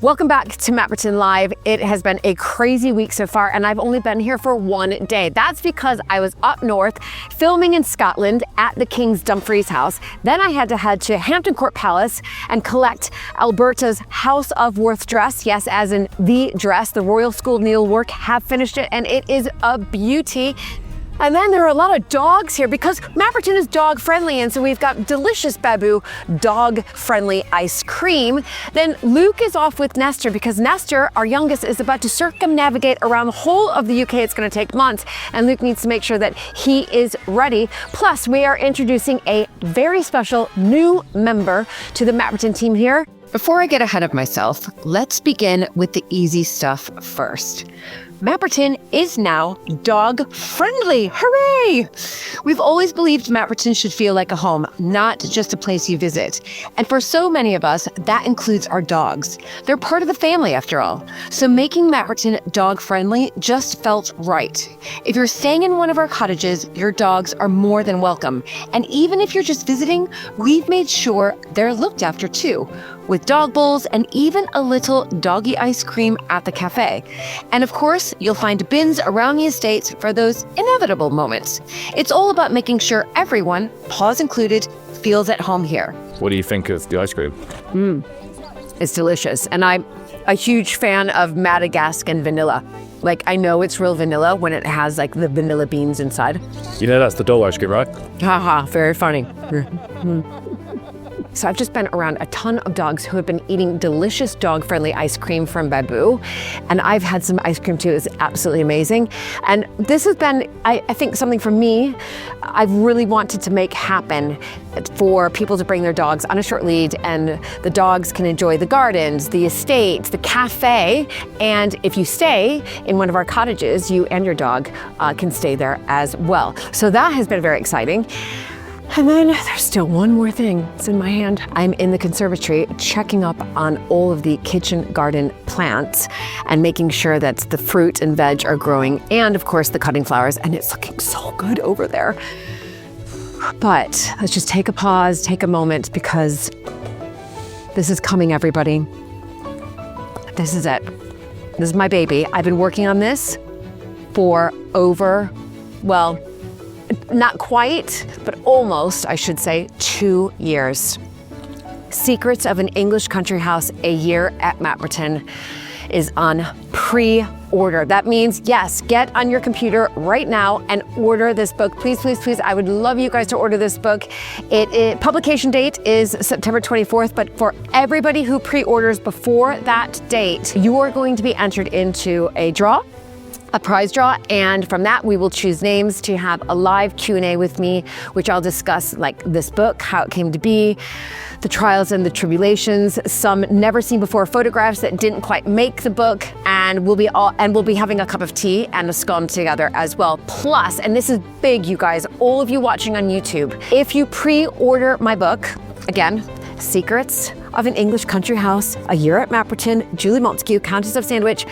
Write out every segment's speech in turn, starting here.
Welcome back to Mapperton Live. It has been a crazy week so far, and I've only been here for one day. That's because I was up north filming in Scotland at the King's Dumfries house. Then I had to head to Hampton Court Palace and collect Alberta's House of Worth dress. Yes, as in the dress. The Royal School needlework have finished it, and it is a beauty. And then there are a lot of dogs here because Mapperton is dog friendly, and so we've got delicious Babu dog friendly ice cream. Then Luke is off with Nestor because Nestor, our youngest, is about to circumnavigate around the whole of the UK. It's going to take months, and Luke needs to make sure that he is ready. Plus, we are introducing a very special new member to the Mapperton team here. Before I get ahead of myself, let's begin with the easy stuff first. Mapperton is now dog friendly. Hooray! We've always believed Mapperton should feel like a home, not just a place you visit. And for so many of us, that includes our dogs. They're part of the family after all. So making Mapperton dog friendly just felt right. If you're staying in one of our cottages, your dogs are more than welcome. And even if you're just visiting, we've made sure they're looked after too, with dog bowls and even a little doggy ice cream at the cafe. And of course, you'll find bins around the estates for those inevitable moments. It's all about making sure everyone, paws included, feels at home here. What do you think of the ice cream? It's delicious. And I'm a huge fan of Madagascan vanilla. Like, I know it's real vanilla when it has like the vanilla beans inside. You know that's the doll ice cream, right? Haha, very funny. So I've just been around a ton of dogs who have been eating delicious dog-friendly ice cream from Babu. And I've had some ice cream too. It's absolutely amazing. And this has been, I think, something for me I've really wanted to make happen for people to bring their dogs on a short lead, and the dogs can enjoy the gardens, the estates, the cafe. And if you stay in one of our cottages, you and your dog can stay there as well. So that has been very exciting. And then there's still one more thing. It's in my hand. I'm in the conservatory checking up on all of the kitchen garden plants and making sure that the fruit and veg are growing, and of course the cutting flowers, and it's looking so good over there. But let's just take a pause, take a moment, because this is coming, everybody. This is it. This is my baby. I've been working on this for over, well, not quite, but almost, I should say, 2 years. Secrets of an English Country House, a year at Mapperton, is on pre-order. That means, yes, get on your computer right now and order this book. Please, please, please. I would love you guys to order this book. Publication date is September 24th, but for everybody who pre-orders before that date, you are going to be entered into a prize draw, and from that we will choose names to have a live Q&A with me, which I'll discuss like this book, how it came to be, the trials and the tribulations, some never seen before photographs that didn't quite make the book, and we'll be having a cup of tea and a scone together as well. Plus, and this is big, you guys, all of you watching on YouTube, if you pre-order my book, again, Secrets of an English Country House, a year at Mapperton, Julie Montague, Countess of Sandwich,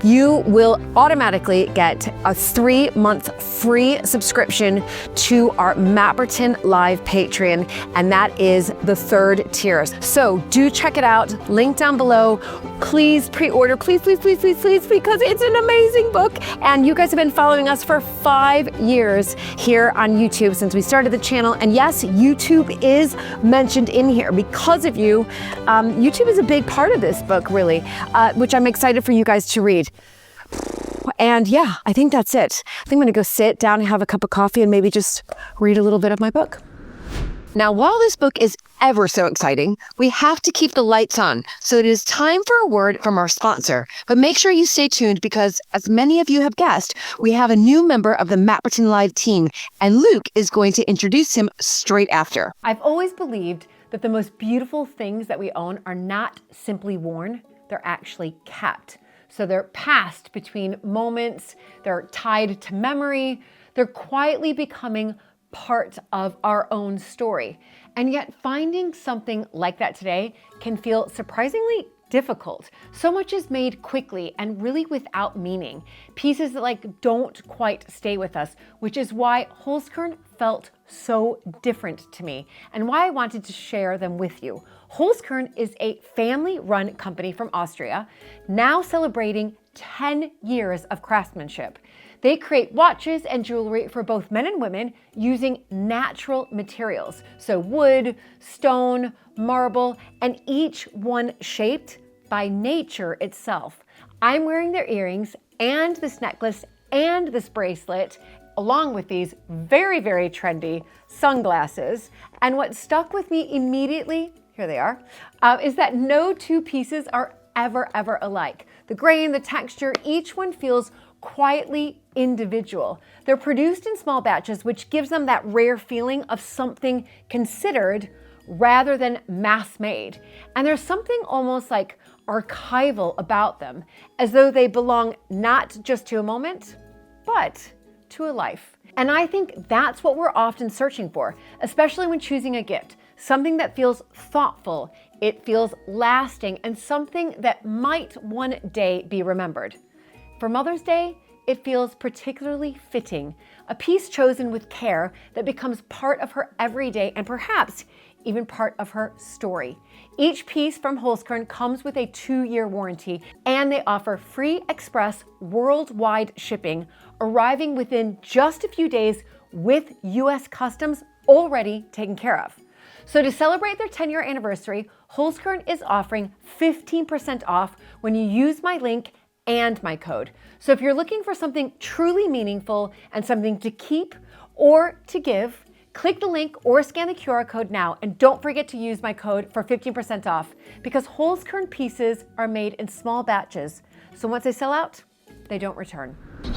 you will automatically get a 3-month free subscription to our Mapperton Live Patreon, and that is the 3rd tier. So do check it out, link down below. Please pre-order, please, please, please, please, please, because it's an amazing book. And you guys have been following us for 5 years here on YouTube since we started the channel. And yes, YouTube is mentioned in here because of you. YouTube is a big part of this book, really, which I'm excited for you guys to read. And yeah, I think that's it. I think I'm gonna go sit down and have a cup of coffee and maybe just read a little bit of my book. Now, while this book is ever so exciting, we have to keep the lights on. So it is time for a word from our sponsor. But make sure you stay tuned because, as many of you have guessed, we have a new member of the Mapperton Live team, and Luke is going to introduce him straight after. I've always believed that the most beautiful things that we own are not simply worn, they're actually kept. So they're passed between moments, they're tied to memory, they're quietly becoming part of our own story. And yet finding something like that today can feel surprisingly difficult. So much is made quickly and really without meaning. Pieces that don't quite stay with us, which is why Holzkern felt so different to me and why I wanted to share them with you. Holzkern is a family-run company from Austria, now celebrating 10 years of craftsmanship. They create watches and jewelry for both men and women using natural materials. So wood, stone, marble, and each one shaped by nature itself. I'm wearing their earrings and this necklace and this bracelet, along with these very, very trendy sunglasses. And what stuck with me immediately, here they are, is that no two pieces are ever alike. The grain, the texture, each one feels quietly individual. They're produced in small batches, which gives them that rare feeling of something considered rather than mass-made. And there's something almost like archival about them, as though they belong not just to a moment, but to a life. And I think that's what we're often searching for, especially when choosing a gift. Something that feels thoughtful, it feels lasting, and something that might one day be remembered. For Mother's Day, it feels particularly fitting, a piece chosen with care that becomes part of her everyday and perhaps even part of her story. Each piece from Holzkern comes with a 2-year warranty, and they offer free express worldwide shipping, arriving within just a few days with US customs already taken care of. So to celebrate their 10-year anniversary, Holzkern is offering 15% off when you use my link and my code. So if you're looking for something truly meaningful and something to keep or to give, click the link or scan the QR code now, and don't forget to use my code for 15% off, because Holzkern pieces are made in small batches. So once they sell out, they don't return.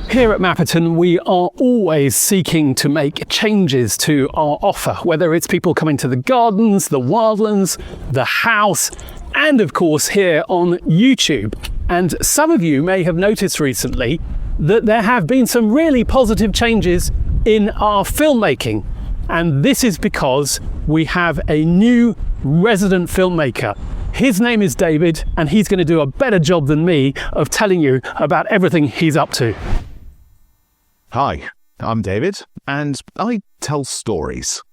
Here at Mapperton, we are always seeking to make changes to our offer, whether it's people coming to the gardens, the wildlands, the house, and of course here on YouTube. And some of you may have noticed recently that there have been some really positive changes in our filmmaking. And this is because we have a new resident filmmaker. His name is David, and he's going to do a better job than me of telling you about everything he's up to. Hi, I'm David, and I tell stories.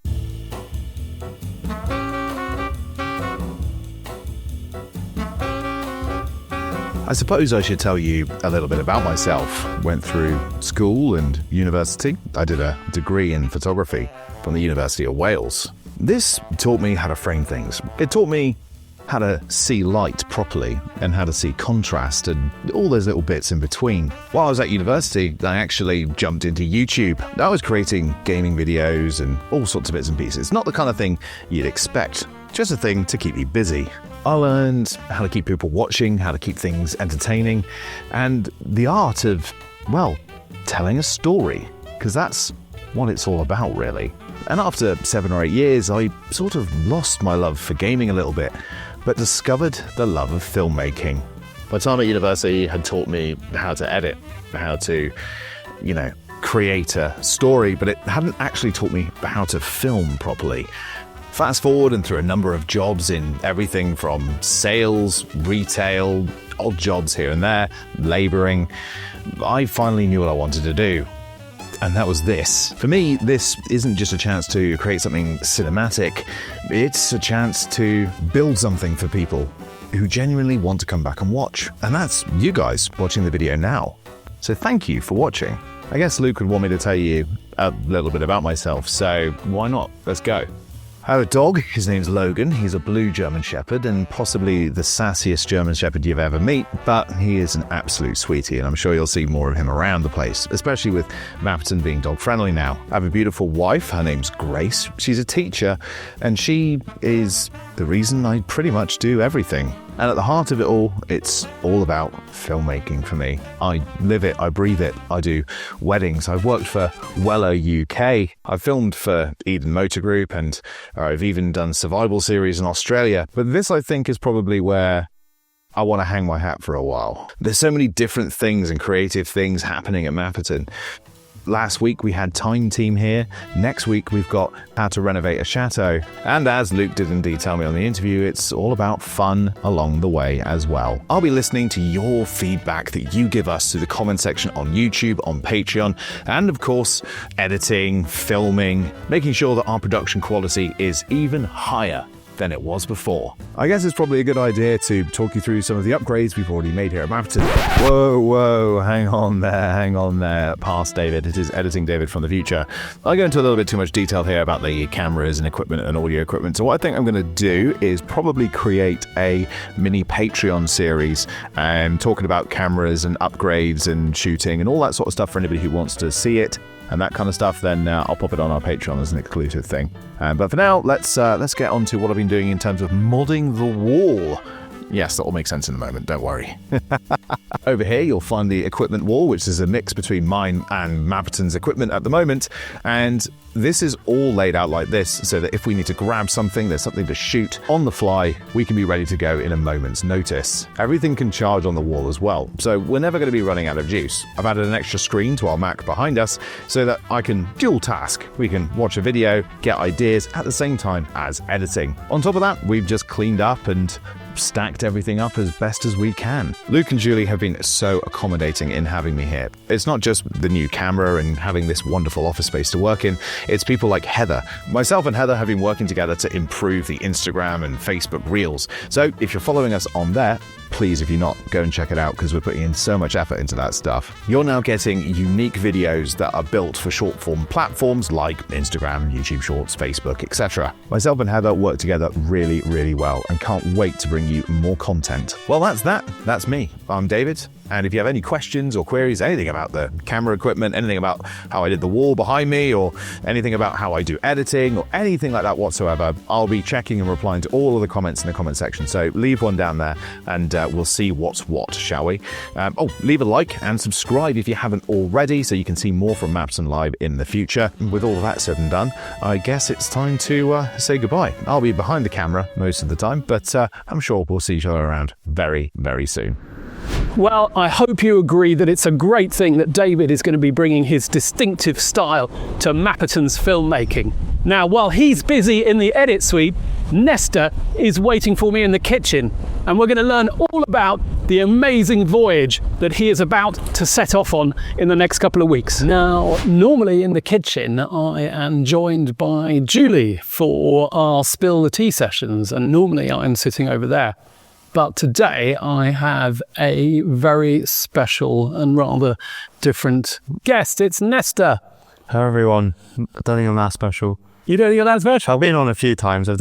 I suppose I should tell you a little bit about myself. Went through school and university. I did a degree in photography from the University of Wales. This taught me how to frame things. It taught me how to see light properly and how to see contrast and all those little bits in between. While I was at university, I actually jumped into YouTube. I was creating gaming videos and all sorts of bits and pieces. Not the kind of thing you'd expect, just a thing to keep me busy. I learned how to keep people watching, how to keep things entertaining, and the art of, well, telling a story, because that's what it's all about, really. And after 7 or 8 years, I sort of lost my love for gaming a little bit, but discovered the love of filmmaking. My time at university had taught me how to edit, how to, create a story, but it hadn't actually taught me how to film properly. Fast forward and through a number of jobs in everything from sales, retail, odd jobs here and there, labouring, I finally knew what I wanted to do. And that was this. For me, this isn't just a chance to create something cinematic, it's a chance to build something for people who genuinely want to come back and watch. And that's you guys watching the video now. So thank you for watching. I guess Luke would want me to tell you a little bit about myself, so why not? Let's go. I have a dog, his name's Logan. He's a blue German Shepherd and possibly the sassiest German Shepherd you've ever meet, but he is an absolute sweetie and I'm sure you'll see more of him around the place, especially with Mapperton being dog friendly now. I have a beautiful wife, her name's Grace. She's a teacher and she is the reason I pretty much do everything. And at the heart of it all, it's all about filmmaking for me. I live it, I breathe it, I do weddings. I've worked for Weller UK. I've filmed for Eden Motor Group and I've even done survival series in Australia. But this, I think, is probably where I want to hang my hat for a while. There's so many different things and creative things happening at Mapperton. Last week we had Time Team here. Next week we've got how to renovate a chateau. And as Luke did indeed tell me on the interview, it's all about fun along the way as well. I'll be listening to your feedback that you give us through the comment section on YouTube, on Patreon, and of course, editing, filming, making sure that our production quality is even higher than it was before. I guess it's probably a good idea to talk you through some of the upgrades we've already made here at Mapperton. Whoa, hang on there. Past David, it is editing David from the future. I'll go into a little bit too much detail here about the cameras and equipment and audio equipment. So what I think I'm going to do is probably create a mini Patreon series talking about cameras and upgrades and shooting and all that sort of stuff for anybody who wants to see it. And that kind of stuff, then I'll pop it on our Patreon as an exclusive thing. But for now, let's get on to what I've been doing in terms of modding the wall. Yes, that will make sense in a moment, don't worry. Over here, you'll find the equipment wall, which is a mix between mine and Mapperton's equipment at the moment. And this is all laid out like this, so that if we need to grab something, there's something to shoot on the fly, we can be ready to go in a moment's notice. Everything can charge on the wall as well, so we're never going to be running out of juice. I've added an extra screen to our Mac behind us, so that I can dual task. We can watch a video, get ideas at the same time as editing. On top of that, we've just cleaned up and stacked everything up as best as we can. Luke and Julie have been so accommodating in having me here. It's not just the new camera and having this wonderful office space to work in, it's people like Heather. Myself and Heather have been working together to improve the Instagram and Facebook Reels. So if you're following us on there, please, if you're not, go and check it out because we're putting in so much effort into that stuff. You're now getting unique videos that are built for short form platforms like Instagram, YouTube Shorts, Facebook, etc. Myself and Heather work together really, really well and can't wait to bring you more content. Well, that's that. That's me. I'm David. And if you have any questions or queries, anything about the camera equipment, anything about how I did the wall behind me, or anything about how I do editing, or anything like that whatsoever, I'll be checking and replying to all of the comments in the comment section. So leave one down there and we'll see what's what, shall we? Leave a like and subscribe if you haven't already, so you can see more from Mapperton Live in the future. And with all of that said and done, I guess it's time to say goodbye. I'll be behind the camera most of the time, but I'm sure we'll see each other around very, very soon. Well, I hope you agree that it's a great thing that David is going to be bringing his distinctive style to Mapperton's filmmaking. Now, while he's busy in the edit suite, Nesta is waiting for me in the kitchen, and we're going to learn all about the amazing voyage that he is about to set off on in the next couple of weeks. Now, normally in the kitchen, I am joined by Julie for our Spill the Tea sessions, and normally I'm sitting over there. But today I have a very special and rather different guest. It's Nesta. Hello everyone. I don't think I'm that special. You don't think you're that special? I've been on a few times. But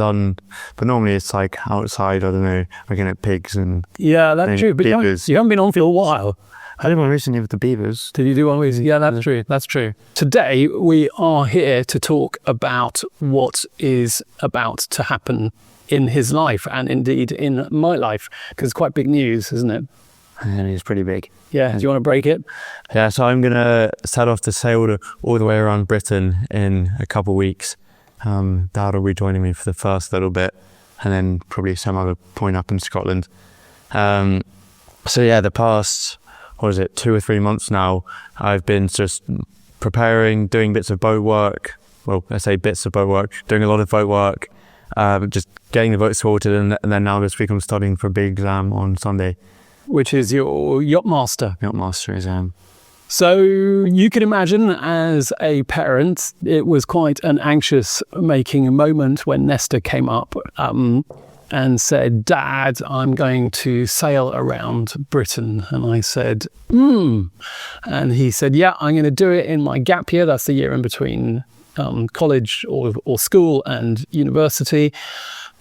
normally it's like outside, I don't know, looking at pigs and... Yeah, that's true. But you haven't been on for a while. I did one recently with the beavers. Did you do one recently? Yeah, that's true. That's true. Today we are here to talk about what is about to happen in his life and indeed in my life, because it's quite big news, isn't it? And it's pretty big. Yeah, do you want to break it? Yeah, so I'm going to set off to sail all the way around Britain in a couple of weeks. Dad will be joining me for the first little bit and then probably some other point up in Scotland. So yeah, the past, 2 or 3 months now, I've been just preparing, doing bits of boat work. Well, I say bits of boat work, doing a lot of boat work. Just getting the boat sorted, and then now this week I'm studying for a big exam on Sunday. Which is your Yachtmaster exam. So you can imagine, as a parent, it was quite an anxious making moment when Nesta came up and said, "Dad, I'm going to sail around Britain." And I said, And he said, "Yeah, I'm going to do it in my gap year." That's the year in between college or school and university.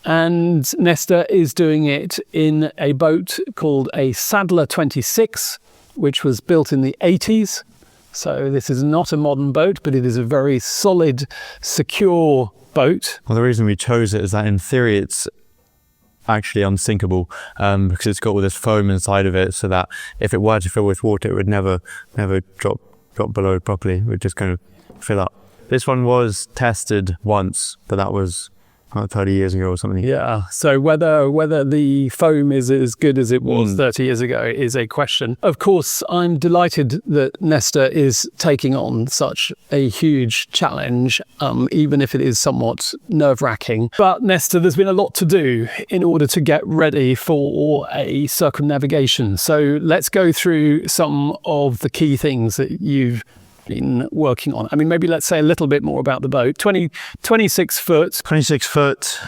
And Nesta is doing it in a boat called a Sadler 26, which was built in the 80s. So this is not a modern boat, but it is a very solid, secure boat. Well, the reason we chose it is that in theory it's actually unsinkable, because it's got all this foam inside of it, so that if it were to fill with water, it would never drop below properly. It would just kind of fill up. This one was tested once, but that was about 30 years ago or something. Yeah. So whether the foam is as good as it was 30 years ago is a question. Of course, I'm delighted that Nesta is taking on such a huge challenge, even if it is somewhat nerve-wracking. But Nesta, there's been a lot to do in order to get ready for a circumnavigation. So let's go through some of the key things that you've been working on. I mean, maybe let's say a little bit more about the boat. 26 foot. 26 foot,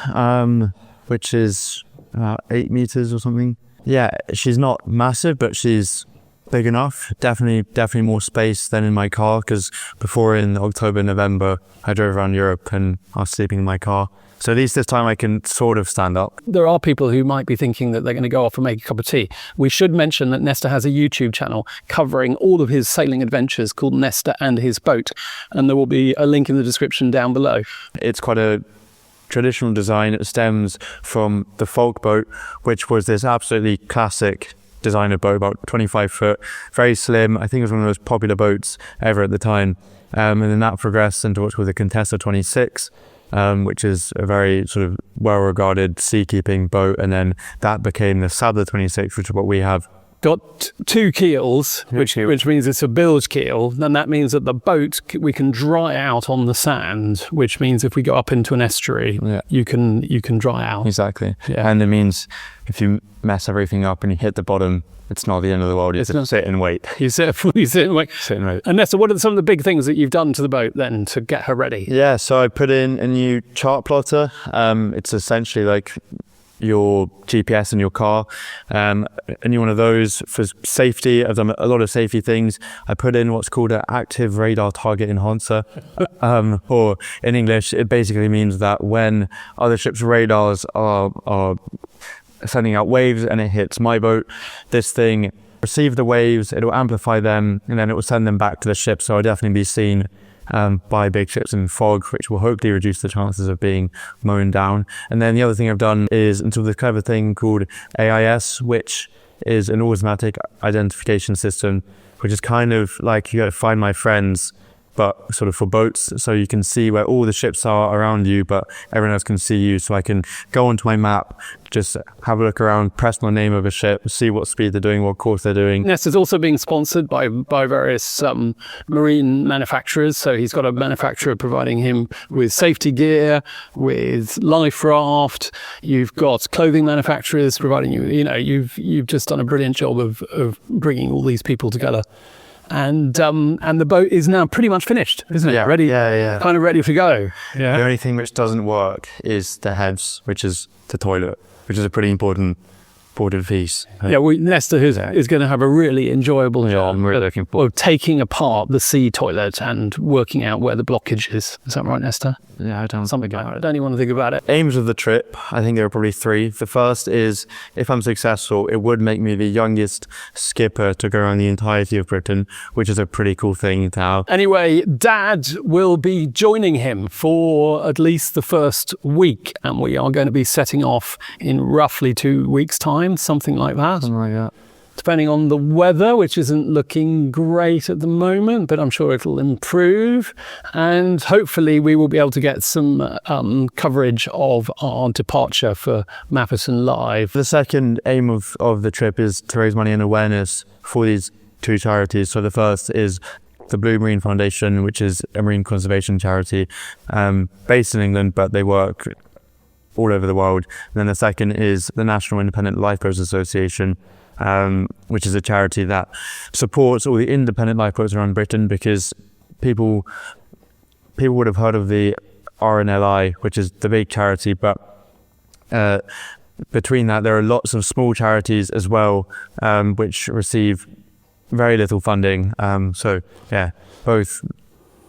which is about 8 meters or something. Yeah, she's not massive, but she's big enough. Definitely more space than in my car, because before in October, November, I drove around Europe and I was sleeping in my car. So at least this time I can sort of stand up. There are people who might be thinking that they're going to go off and make a cup of tea. We should mention that Nesta has a YouTube channel covering all of his sailing adventures called Nesta and His Boat. And there will be a link in the description down below. It's quite a traditional design. It stems from the folk boat, which was this absolutely classic designer boat, about 25 foot, very slim. I think it was one of the most popular boats ever at the time. And then that progressed into what's called the Contessa 26. Which is a very sort of well-regarded seakeeping boat, and then that became the Sadler 26, which is what we have. Got 2 keels, which means it's a bilge keel, and that means that the boat we can dry out on the sand, which means if we go up into an estuary, you can dry out. Exactly. Yeah. And it means if you mess everything up and you hit the bottom, it's not the end of the world. You just sit and wait. You sit and wait. And Nesta, what are some of the big things that you've done to the boat then to get her ready? Yeah, so I put in a new chart plotter. It's essentially like your GPS in your car. A new one of those for safety. I've done a lot of safety things. I put in what's called an active radar target enhancer. Or in English, it basically means that when other ships' radars are sending out waves and it hits my boat, this thing receive the waves, it will amplify them, and then it will send them back to the ship. So I'll definitely be seen by big ships in fog, which will hopefully reduce the chances of being mown down. And then the other thing I've done is into this clever thing called AIS, which is an automatic identification system, which is kind of like you got to find my friends, but sort of for boats, so you can see where all the ships are around you, but everyone else can see you. So I can go onto my map, just have a look around, press my name of a ship, see what speed they're doing, what course they're doing. Nesta's also being sponsored by various marine manufacturers. So he's got a manufacturer providing him with safety gear, with life raft. You've got clothing manufacturers providing you. You've just done a brilliant job of bringing all these people together. And the boat is now pretty much finished, isn't it? Yeah. Ready? Yeah. Kind of ready to go. Yeah. The only thing which doesn't work is the heads, which is the toilet, which is a pretty important piece. Yeah, Nesta is going to have a really enjoyable job. I'm really looking forward of taking apart the sea toilet and working out where the blockage is. Is that right, Nesta? Yeah, I don't Something like that. I don't even want to think about it. Aims of the trip, I think there are probably 3. The first is, if I'm successful, it would make me the youngest skipper to go around the entirety of Britain, which is a pretty cool thing to have. Anyway, Dad will be joining him for at least the first week, and we are going to be setting off in roughly 2 weeks' time, something like that. Something like that. Depending on the weather, which isn't looking great at the moment, but I'm sure it'll improve. And hopefully we will be able to get some coverage of our departure for Mapperton Live. The second aim of the trip is to raise money and awareness for these 2 charities. So the first is the Blue Marine Foundation, which is a marine conservation charity based in England, but they work all over the world. And then the second is the National Independent Lifeboats Association, which is a charity that supports all the independent lifeboats around Britain, because people would have heard of the RNLI, which is the big charity, but between that there are lots of small charities as well, which receive very little funding. So yeah, both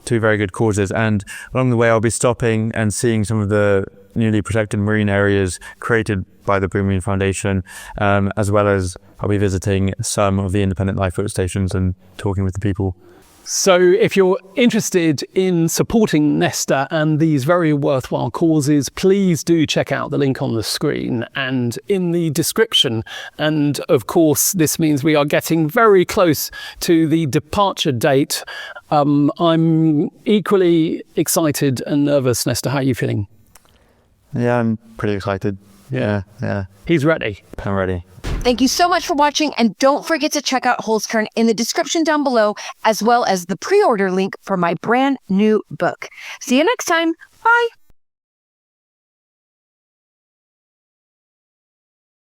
2 very good causes. And along the way I'll be stopping and seeing some of the newly protected marine areas created by the Blue Marine Foundation, as well as I'll be visiting some of the independent lifeboat stations and talking with the people. So if you're interested in supporting Nesta and these very worthwhile causes, please do check out the link on the screen and in the description. And of course, this means we are getting very close to the departure date. I'm equally excited and nervous. Nesta, how are you feeling? Yeah, I'm pretty excited. Yeah. He's ready. I'm ready. Thank you so much for watching, and don't forget to check out Holzkern in the description down below, as well as the pre-order link for my brand new book. See you next time. Bye.